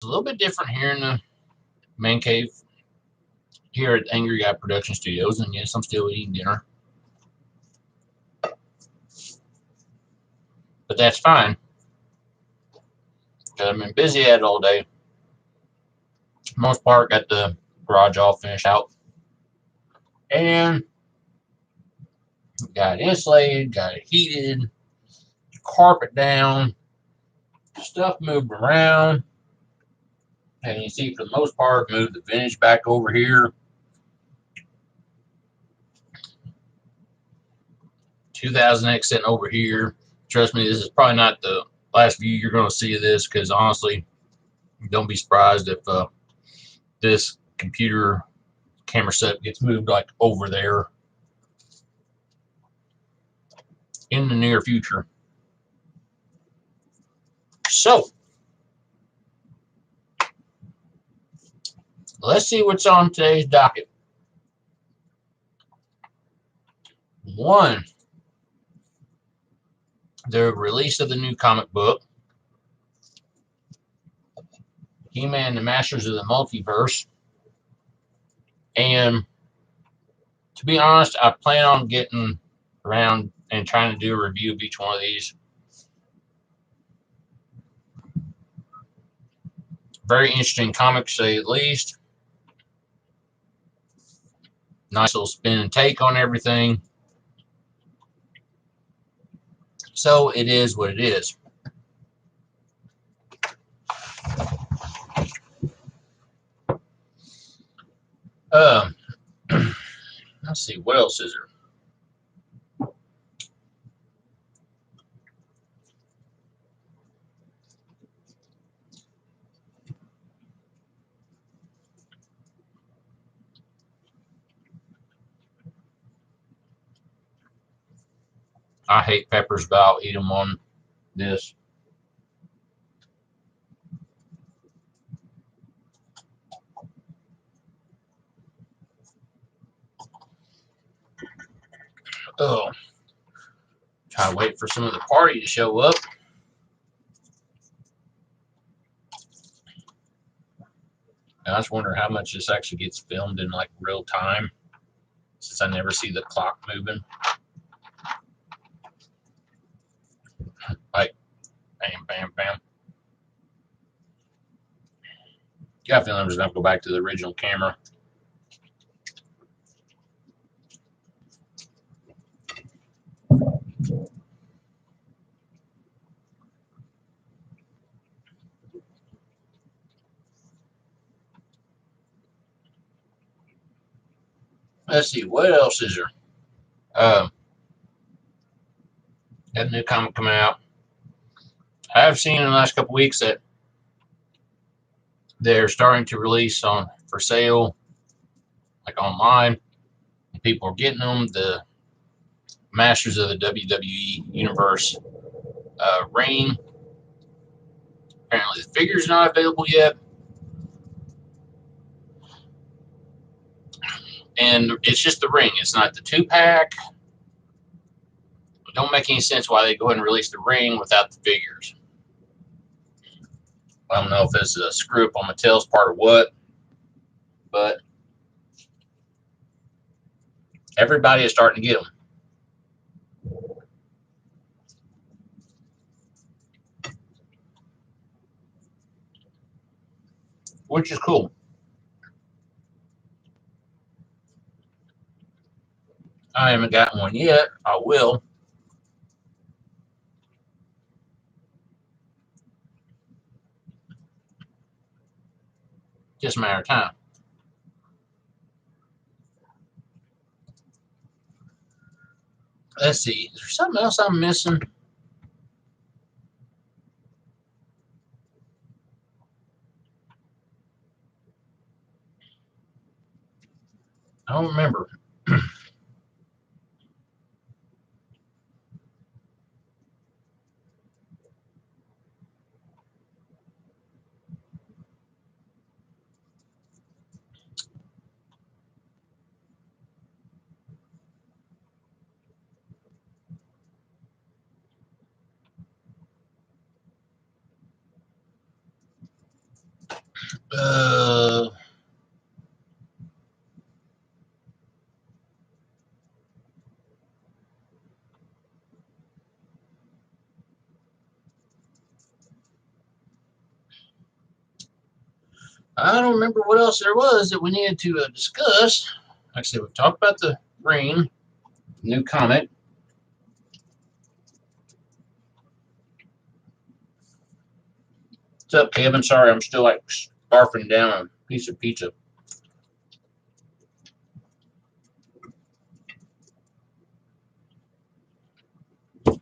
a little bit different here in the man cave here at Angry Guy Production Studios, and yes, I'm still eating dinner, but that's fine because I've been busy at it all day. For the most part, got the garage all finished out, and got it insulated, got it heated, carpet down, stuff moved around, and you see for the most part, moved the vintage back over here. 2000X sitting over here. Trust me, this is probably not the last view you're going to see of this because honestly, don't be surprised if this computer camera set gets moved like over there in the near future. So, let's see what's on today's docket. One, the release of the new comic book, He-Man, the Masters of the Multiverse. And to be honest, I plan on getting around and trying to do a review of each one of these. Very interesting comic, to say at least. Nice little spin and take on everything. So it is what it is. Let's see, what else is there? I hate peppers, but I'll eat them on this. Oh, try to wait for some of the party to show up. I just wonder how much this actually gets filmed in like real time, since I never see the clock moving. Like, bam, bam, bam. Yeah, I feel I'm just gonna have to go back to the original camera. Let's see, what else is there? Got a new comic coming out. I've seen in the last couple weeks that they're starting to release on for sale, like online. People are getting them. The Masters of the WWE Universe ring. Apparently, the figure's not available yet, and it's just the ring. It's not the 2-pack. It don't make any sense why they go ahead and release the ring without the figures. I don't know if this is a screw up on Mattel's part or what, but everybody is starting to get them, which is cool. I haven't gotten one yet. I will. Just a matter of time. Let's see. Is there something else I'm missing? I don't remember. Uh, I don't remember what else there was that we needed to discuss. Like I said, we've talked about the Ring, new comic. What's up, Kevin? Sorry, I'm still like barfing down a piece of pizza. I'm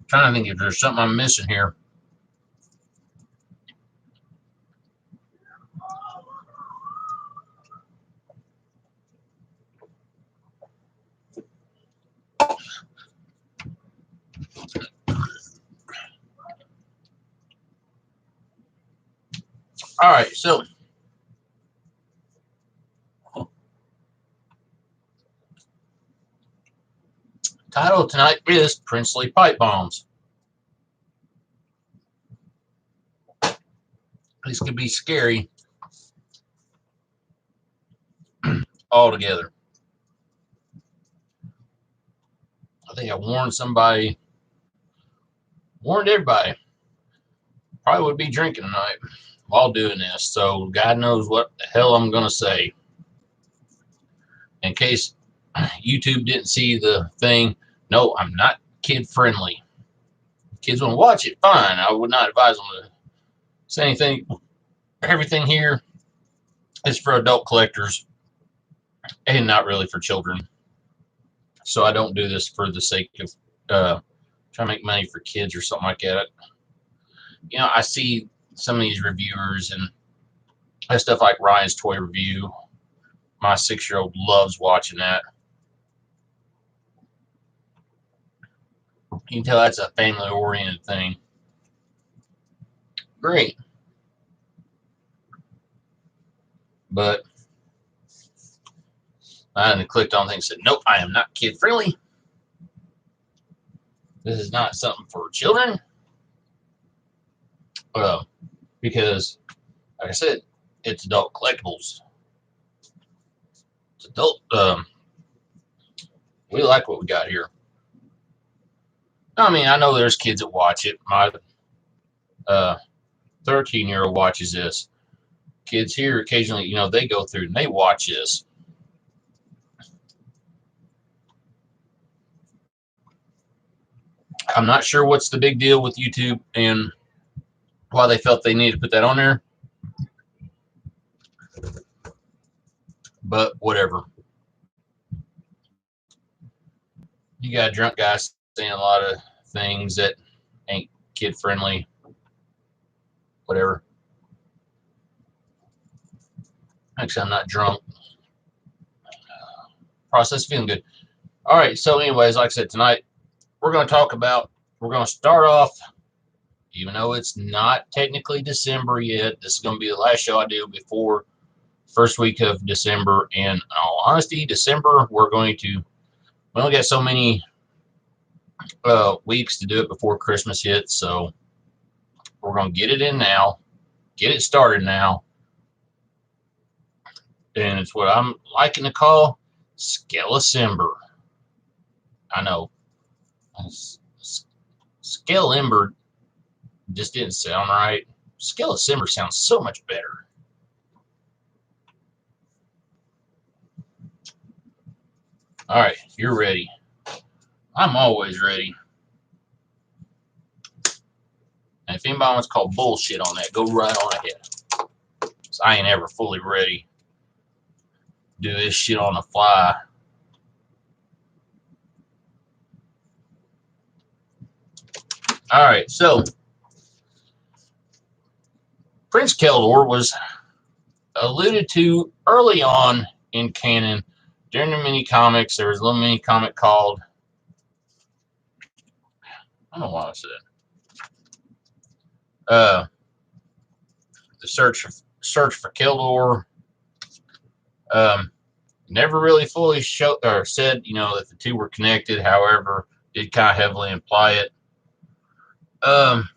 trying to think if there's something I'm missing here. All right, so title tonight is Princely Pipe Bombs. This could be scary altogether. I think I warned everybody. Probably would be drinking tonight while doing this, so God knows what the hell I'm going to say. In case YouTube didn't see the thing, no, I'm not kid friendly. Kids want to watch it, fine. I would not advise them to say anything. Everything here is for adult collectors and not really for children. So I don't do this for the sake of trying to make money for kids or something like that. You know, I see some of these reviewers and stuff like Ryan's Toy Review. My 6-year-old loves watching that. You can tell that's a family-oriented thing. Great. But I clicked on things and said, nope, I am not kid-friendly. This is not something for children. Because, like I said, it's adult collectibles. It's adult. We like what we got here. I mean, I know there's kids that watch it. My 13-year-old watches this. Kids here occasionally, you know, they go through and they watch this. I'm not sure what's the big deal with YouTube and why they felt they needed to put that on there. But whatever. You got drunk guys saying a lot of things that ain't kid friendly. Whatever. Actually, I'm not drunk. Process feeling good. All right. So, anyways, like I said, tonight we're going to start off, even though it's not technically December yet. This is going to be the last show I do before first week of December. And in all honesty, December, we only got so many weeks to do it before Christmas hits. So we're going to get it in now, get it started now. And it's what I'm liking to call Skelecember. I know. Skelecember just didn't sound right. Skelecember sounds so much better. All right, you're ready. I'm always ready. And if anybody wants to call bullshit on that, go right on ahead. So I ain't ever fully ready to do this shit on the fly. All right, so Prince Keldor was alluded to early on in canon during the mini comics. There was a little mini comic called, I don't know why I said the search for Keldor. Never really fully showed or said, you know, that the two were connected. However, did kind of heavily imply it. Um,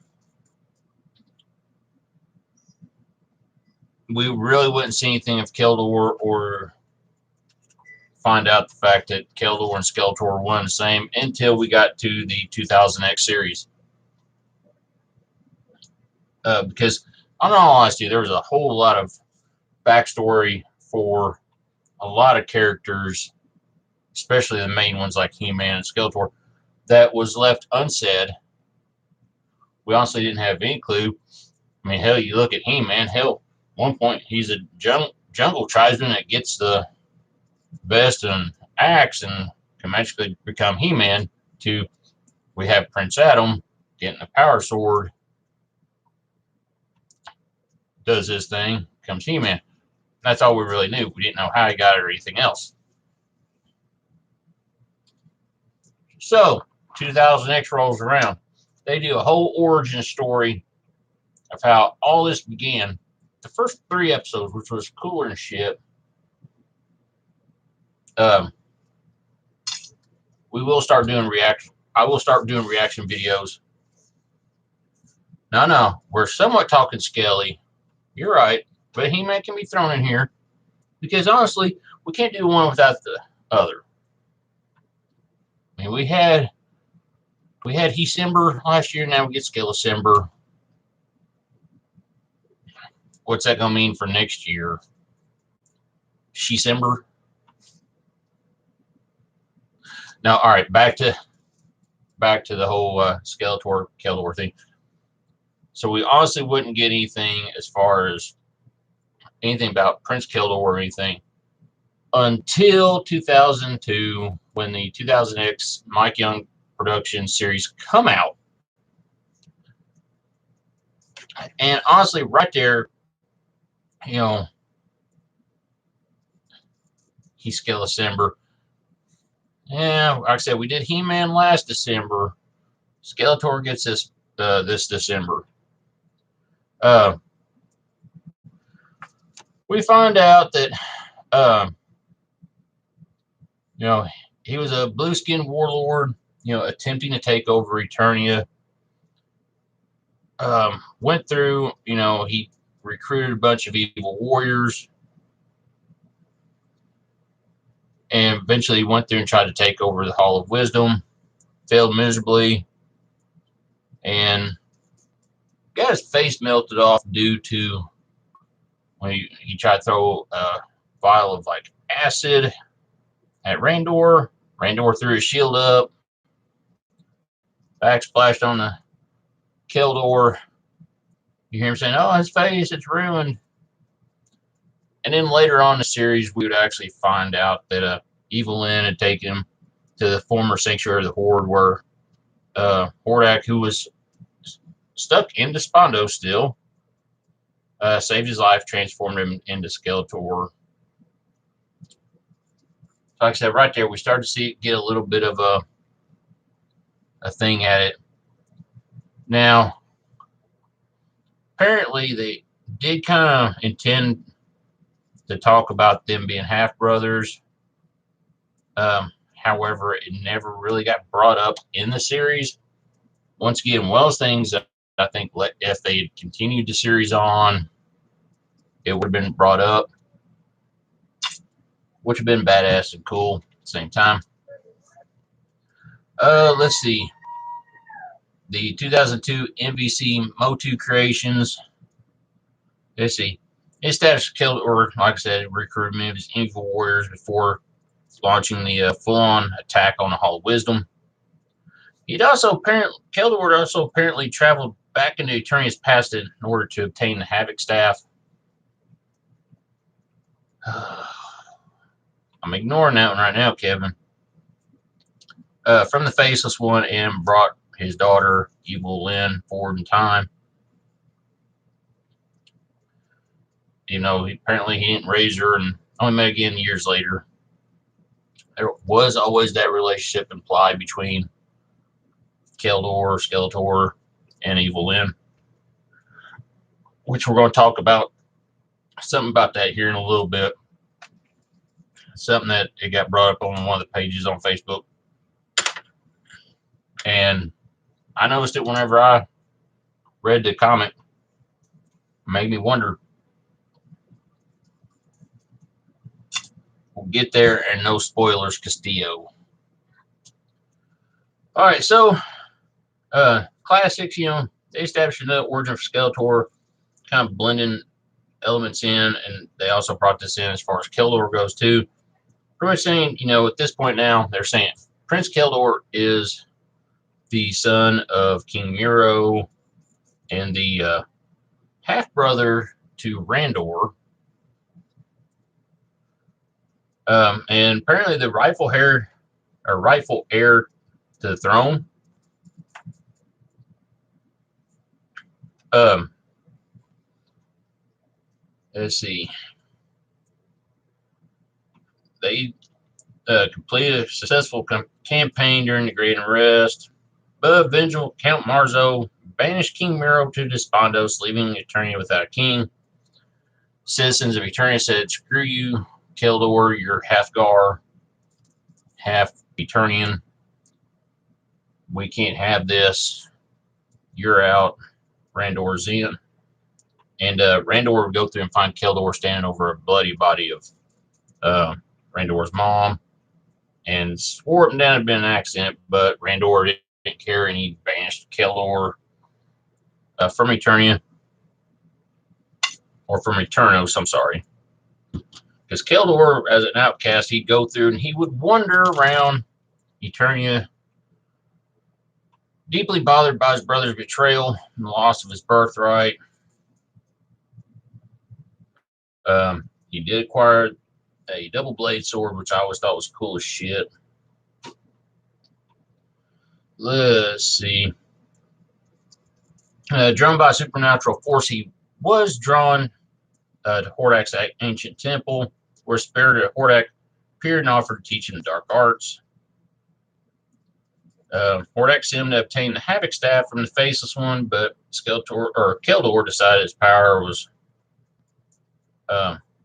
we really wouldn't see anything of Keldor or find out the fact that Keldor and Skeletor were one and the same until we got to the 2000X series. Because, in all honesty, there was a whole lot of backstory for a lot of characters, especially the main ones like He-Man and Skeletor, that was left unsaid. We honestly didn't have any clue. I mean, hell, you look at He-Man, hell, at one point he's a jungle tribesman that gets the vest and axe and can magically become He-Man, to we have Prince Adam getting a power sword, does his thing, becomes He-Man. That's all we really knew. We didn't know how he got it or anything else. So, 2000X rolls around. They do a whole origin story of how all this began. The first 3 episodes, which was cooler than shit. We will start doing reaction. I will start doing reaction videos. No, we're somewhat talking Skelly. You're right, but He-Man can be thrown in here because honestly, we can't do one without the other. I mean, we had He-Simber last year. Now we get Skelesimber. What's that gonna mean for next year? She-Simber. Now, all right, back to the whole Skeletor Keldor thing. So we honestly wouldn't get anything as far as anything about Prince Keldor or anything until 2002, when the 2000X Mike Young production series come out. And honestly, right there, you know, he's Skelesimber. Yeah, like I said, we did He-Man last December. Skeletor gets this December. We find out that you know, he was a blue-skinned warlord, you know, attempting to take over Eternia. Went through, you know, he recruited a bunch of evil warriors, and eventually went through and tried to take over the Hall of Wisdom. Failed miserably, and got his face melted off due to when he tried to throw a vial of like acid at Randor. Randor threw his shield up, backsplashed on the Keldor. You hear him saying, "Oh, his face, it's ruined." And then later on in the series, we would actually find out that Evil Lyn had taken him to the former sanctuary of the Horde, where Hordak, who was stuck in Despondo still, saved his life, transformed him into Skeletor. Like I said, right there, we started to see it get a little bit of a thing at it. Now, apparently, they did kind of intend to talk about them being half brothers. However, it never really got brought up in the series. Once again, one of those things that I think if they had continued the series on, it would have been brought up, which would have been badass and cool at the same time. Let's see. The 2002 NBC Motu Creations. Let's see. It established Keldor, like I said, recruited many of his evil warriors before launching the full-on attack on the Hall of Wisdom. Keldor also apparently traveled back into Eternia's past in order to obtain the Havoc Staff. I'm ignoring that one right now, Kevin. From the Faceless One, and brought his daughter, Evil Lyn, forward in time. You know, apparently he didn't raise her and only met again years later. There was always that relationship implied between Keldor, Skeletor, and Evil Lyn, which we're going to talk about something about that here in a little bit. Something that it got brought up on one of the pages on Facebook. And I noticed it whenever I read the comic. Made me wonder. We'll get there, and no spoilers, Castillo. All right, so classics, they established the origin of Skeletor, kind of blending elements in, and they also brought this in as far as Keldor goes too. Pretty much saying, at this point now, they're saying Prince Keldor is the son of King Miro and the half-brother to Randor. And apparently the rightful heir to the throne. Let's see. They completed a successful campaign during the Great Unrest, but vengeful Count Marzo banished King Miro to Despondos, leaving Eternia without a king. Citizens of Eternia said, "Screw you, Keldor, you're half Gar, half Eternian. We can't have this. You're out. Randor's in." And Randor would go through and find Keldor standing over a bloody body of Randor's mom, and swore up and down it had been an accident, but Randor didn't care, and he banished Keldor from Eternia, or from Eternos, I'm sorry. Because Keldor, as an outcast, he'd go through and he would wander around Eternia, deeply bothered by his brother's betrayal and the loss of his birthright. He did acquire a double blade sword, which I always thought was cool as shit. Let's see. Drawn by a supernatural force, he was drawn to Hordak's ancient temple, where spirit of Hordak appeared and offered to teach him the dark arts. Hordak sent him to obtain the Havoc Staff from the Faceless One, but Keldor decided his power was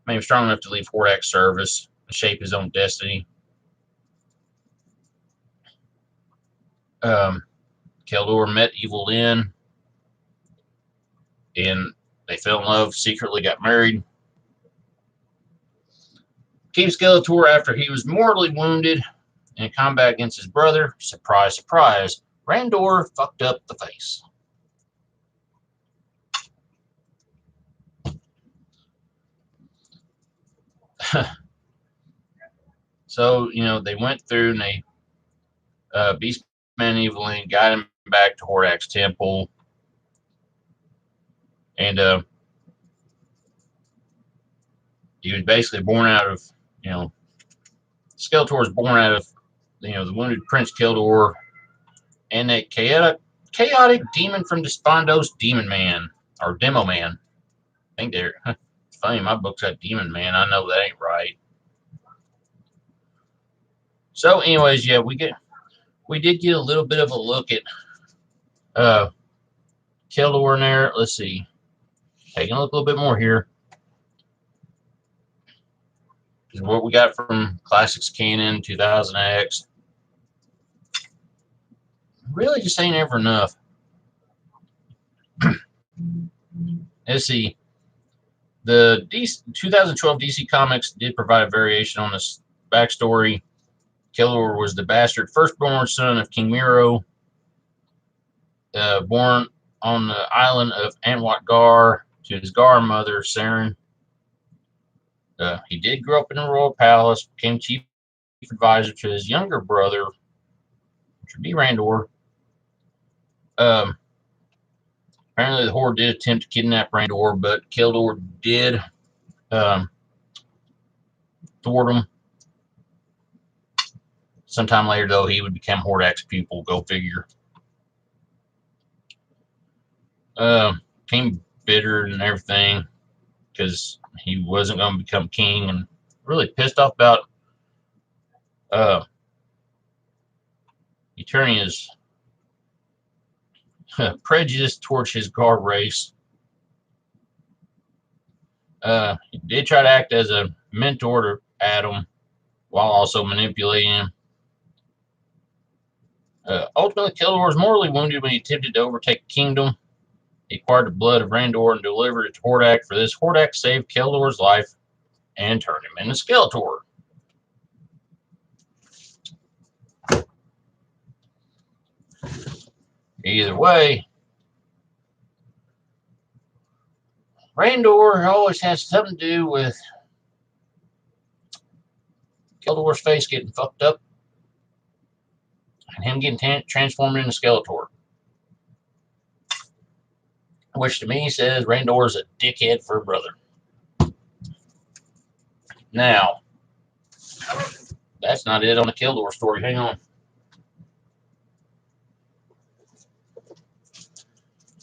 made him strong enough to leave Hordak's service and shape his own destiny. Keldor met Evil Lyn, and they fell in love, secretly got married. King Skeletor, after he was mortally wounded in combat against his brother, surprise, surprise, Randor fucked up the face. So, they went through and they Beastman Evil Lyn got him back to Hordak's temple. And he was basically born out of, Skeletor was born out of, the wounded Prince Keldor and that chaotic demon from Despondos, Demon Man, or Demo Man. I think they're, it's funny, my book's got Demon Man. I know that ain't right. So, anyways, yeah, we did get a little bit of a look at Keldor in there. Let's see. Taking a look a little bit more here. Is what we got from Classics Canon 2000X. Really just ain't ever enough. Let's see. The 2012 DC Comics did provide a variation on this backstory. Keldor was the bastard firstborn son of King Miro, born on the island of Anwat Gar to his Gar mother, Saren. He did grow up in the royal palace, became chief advisor to his younger brother, which would be Randor. Apparently, the Horde did attempt to kidnap Randor, but Keldor did thwart him. Sometime later, though, he would become Hordak's pupil. Go figure. Became bitter and everything because he wasn't going to become king, and really pissed off about Eternia's prejudice towards his Gar race. He did try to act as a mentor to Adam while also manipulating him. Ultimately, Keldor was mortally wounded when he attempted to overtake the kingdom. He acquired the blood of Randor and delivered it to Hordak. For this, Hordak saved Keldor's life and turned him into Skeletor. Either way, Randor always has something to do with Keldor's face getting fucked up and him getting transformed into Skeletor. Which to me says Randor is a dickhead for a brother. Now, that's not it on the Keldor story. Hang on.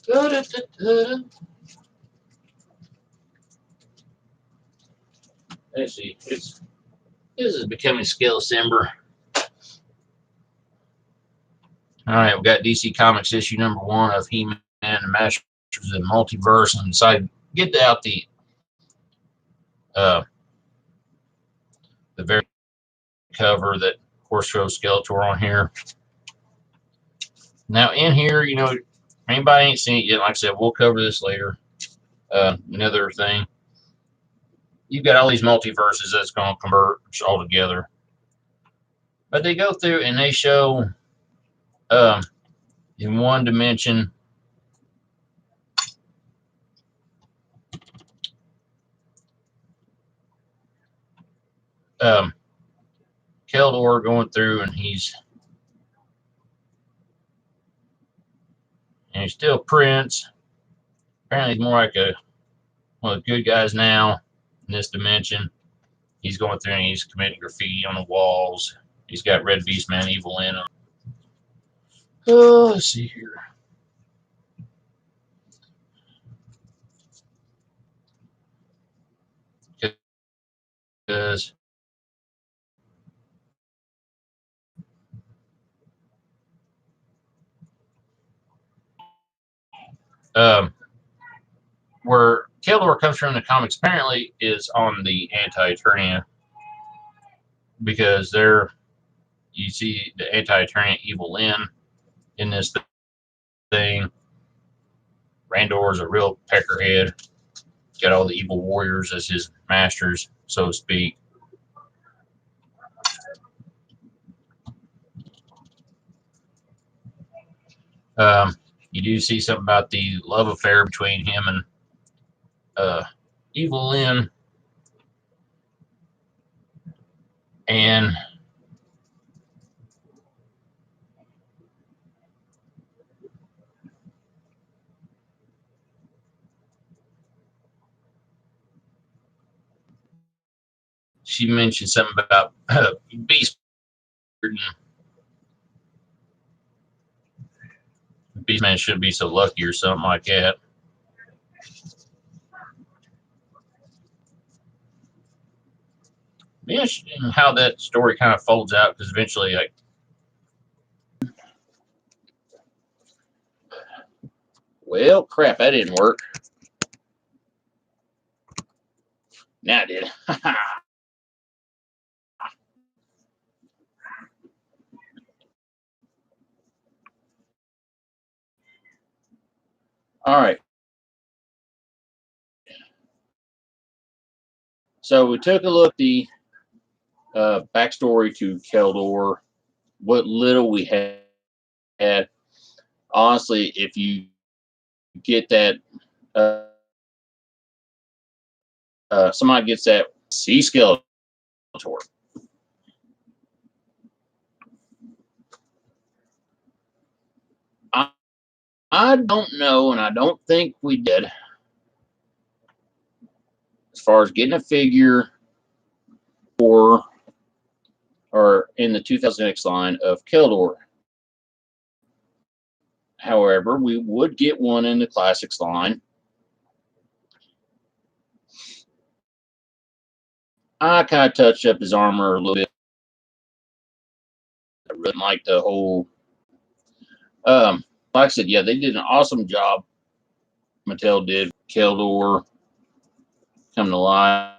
Let's see. This is becoming Skelecember. All right, we've got DC Comics issue number 1 of He-Man and Masters of the Multiverse, and decided to get out the very cover that, of course, shows Skeletor on here. Now, in here, you know, anybody ain't seen it yet. Like I said, we'll cover this later. Another thing, you've got all these multiverses that's going to converge all together. But they go through and they show in one dimension Keldor going through, and he's still Prince. Apparently, he's more like one of the good guys now in this dimension. He's going through and he's committing graffiti on the walls. He's got Red Beast Man Evil in him. Oh, let's see here. Because where Keldor comes from in the comics apparently is on the Anti-Eternia, because there you see the Anti-Eternia Evil Lyn in this thing. Randor is a real peckerhead. He's got all the evil warriors as his masters, so to speak. You do see something about the love affair between him and Evil Lyn, and she mentioned something about Beast. Beastman should be so lucky or something like that. Be interesting how that story kind of folds out, because eventually, like, well, crap, that didn't work. Now it did. All right. So we took a look at the backstory to Keldor, what little we had. Honestly, if you get that, somebody gets that, see Skeletor. I don't know, and I don't think we did, as far as getting a figure for or in the 2000X line of Keldor. However, we would get one in the Classics line. I kind of touched up his armor a little bit. I really like the whole. Like I said, yeah, they did an awesome job. Mattel did. Keldor come to life.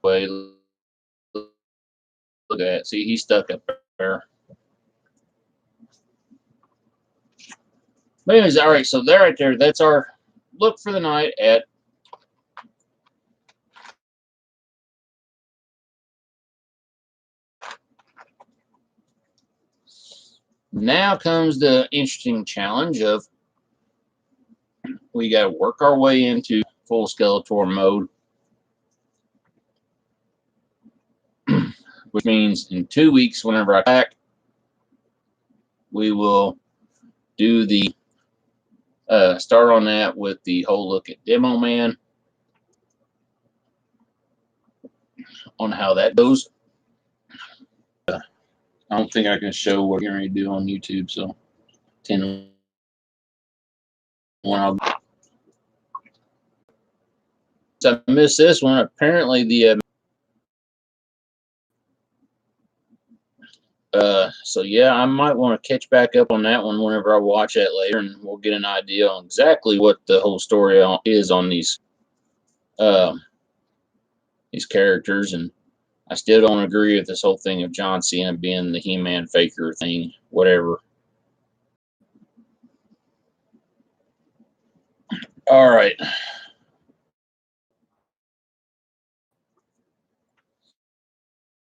Way Look at that. See, he's stuck up there. But anyways, all right, so there right there, that's our look for the night at now comes the interesting challenge of we got to work our way into full Skeletor mode, which means in 2 weeks, whenever I back, we will do the start on that with the whole look at Demo Man on how that goes. I don't think I can show what you're going to do on YouTube, so 10 when I'll. So I missed this one. Apparently the so yeah, I might want to catch back up on that one whenever I watch that later, and we'll get an idea on exactly what the whole story is on these characters. And I still don't agree with this whole thing of John Cena being the He-Man faker thing, whatever. All right,